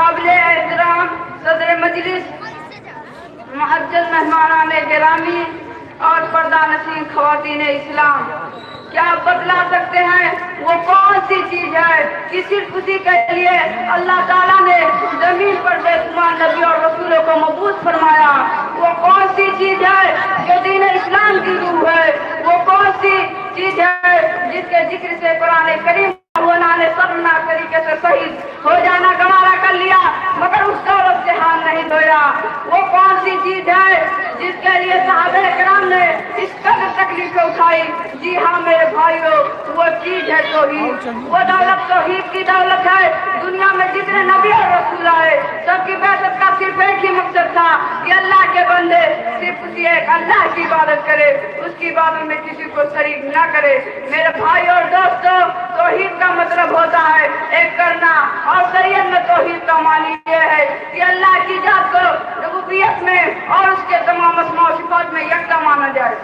قابل احترام صدر مجلس، معزز مہمانان گرامی اور پردہ نشین خواتین اسلام، کیا آپ بتلا سکتے ہیں وہ کون سی چیز ہے کہ صرف اسی کے لیے اللہ تعالیٰ نے زمین پر بے شمار نبی اور رسولوں کو مبعوث فرمایا؟ وہ کون سی چیز ہے جو دین اسلام کی روح ہے؟ وہ کون سی چیز ہے جس کے ذکر سے قرآن کریم نے سب طریقے سے شہید ہو جانا گوارا کر لیا مگر اس کا رب سے ہاتھ نہیں دھویا؟ وہ کون سی چیز ہے جس کے لیے صحابہ کرام نے اس قدر تکلیفیں اٹھائی؟ جی ہاں میرے بھائیو، وہ چیز ہے توحید۔ وہ دولت توحید کی دولت ہے۔ دنیا میں جتنے نبی اور رسول آئے سب کی بعثت کا صرف ایک ہی مقصد تھا کہ اللہ کے بندے صرف اسی ایک اللہ کی عبادت کرے، اس کی عبادت میں کسی کو شریک نہ کرے۔ میرے بھائی اور دوستو، توحید کا مطلب ہوتا ہے ایک کرنا، اور شریعت میں توحید کا معنی یہ ہے کہ اللہ کی ذات کو ربوبیت میں اور اس کے تمام اسماء و صفات میں یکتا مانا جائے،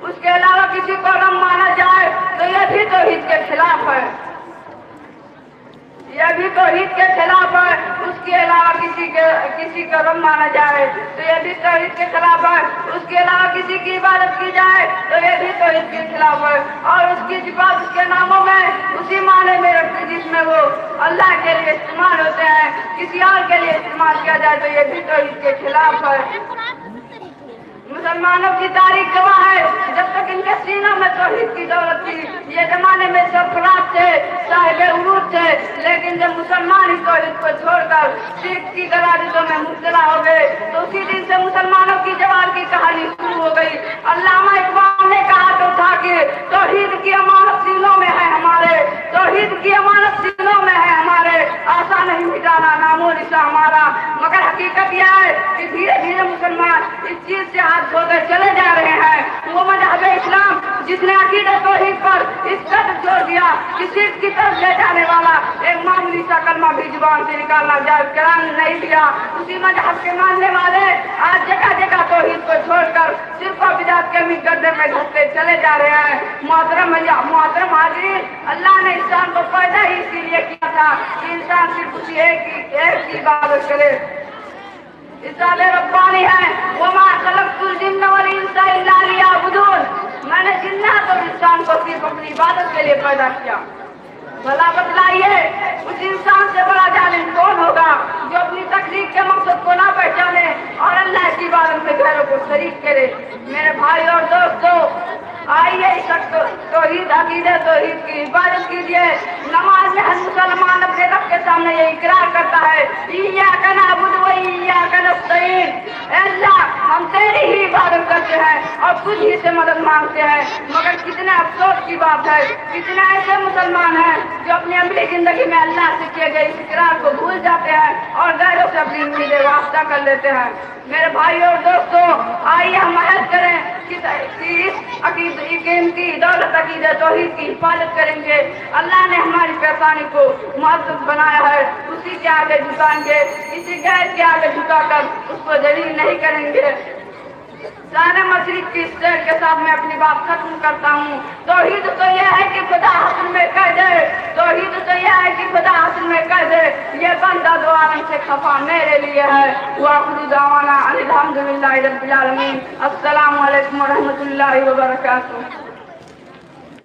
اس کے علاوہ کسی کو رب مانا جائے تو یہ بھی توحید کے خلاف ہے، یہ بھی توحید کے خلاف ہے۔ اس کے علاوہ کسی کا رب مانا جائے تو یہ بھی توحید کے خلاف ہے، اس کے علاوہ کسی کی عبادت کی جائے تو یہ بھی توحید کے خلاف ہے، اور اس کی صفات اس کے ناموں میں اسی معنی میں رکھتے جس میں وہ اللہ کے لیے استعمال ہوتے ہیں، کسی اور کے لیے استعمال کیا جائے تو یہ بھی توحید کے خلاف ہے۔ مسلمانوں کی تاریخ گواہ ہے، جب تک ان کے سینوں میں توحید کی دولت تھی، یہ زمانے میں سرفراز تھے، صاحب عروج تھے، لیکن جب مسلمان ہی توحید کو چھوڑ کر شرک کی غلاظتوں میں مبتلا ہو گئے تو اسی دن سے مسلمانوں کی زوال کی کہانی شروع ہو گئی۔ علامہ اقبال نے کہا تو تھا کہ توحید کی امانت سینوں میں ہے ہمارے، توحید کی امانت سینوں میں ہے ہمارے، آسان نہیں مٹانا نام و نشاں ہمارا۔ مگر حقیقت یہ ہے کہ دھیرے دھیرے مسلمان اس چیز سے ہاتھ دھوتے چلے جا رہے ہیں۔ وہ مذہب اسلام جس نے عقیدت توحید پر اس قدر چھوڑ دیا کہ شرک کی طرف لے جانے والا ایک معمولی سا کلمہ بھی زبان سے نکالنا جائز قرار نہیں دیا، اسی مذہب کے ماننے والے آج جگہ جگہ توحید کو چھوڑ کر شرک و بدعت کے گردے میں گھستے چلے جا رہے ہیں۔ محترم حاضرین، اللہ نے انسان کو پیدا ہی اسی لیے کیا تھا کہ انسان صرف اسی ایک کی عبادت کرے۔ ارشاد ربانی ہے، وَمَا خَلَقْتُ الْجِنَّ وَالْإِنسَ إِلَّا لِيَعْبُدُونِ، میں نے جنات اور انسان کو صرف اپنی عبادت کے لیے پیدا کیا۔ بھلا بتلائیے اس انسان سے بڑا ظالم کون ہوگا جو اپنی تخلیق کے مقصد کو نہ پہچانے اور اللہ کی عبادت میں غیروں کو شریک کرے؟ میرے بھائی اور دوستو، آئیے اس توحید عقیدہ توحید کی عبادت کیجیے۔ نماز میں ہر مسلمان اپنے رب کے سامنے یہ اقرار کرتا ہے، ایاک نعبد و ایاک نستعین، اے اللہ ہم تیری ہی عبادت کرتے ہیں اور تجھ ہی سے مدد مانگتے ہیں۔ مگر کتنے افسوس کی بات ہے، کتنے ایسے مسلمان ہیں جو اپنی عملی زندگی میں اللہ سے کیے گئے اس اقرار کو بھول جاتے ہیں اور غیروں سے اپنی امیدیں وابستہ کر لیتے ہیں۔ میرے بھائی اور دوستو، آئیے ہم عہد کریں کہ اس قیمتی دولت عقیدہ توحید کی حفاظت کریں گے۔ اللہ نے ہماری پیشانی کو معزز بنایا ہے، اسی کے آگے جھکائیں گے، اسی غیر کے آگے جھکا کر اس کو ذلیل نہیں کریں گے۔ سارے مشرق کی شعر کے ساتھ میں اپنی بات ختم کرتا ہوں۔ توحید تو یہ ہے کہ خدا حسن میں کہہ دے، توحید تو یہ ہے کہ خدا حسن میں کہہ دے، یہ بندہ دو عالم سے خفا میرے لیے ہے۔ وآخر دعوانا ان الحمدللہ رب العالمین۔ السلام علیکم ورحمۃ اللہ وبرکاتہ۔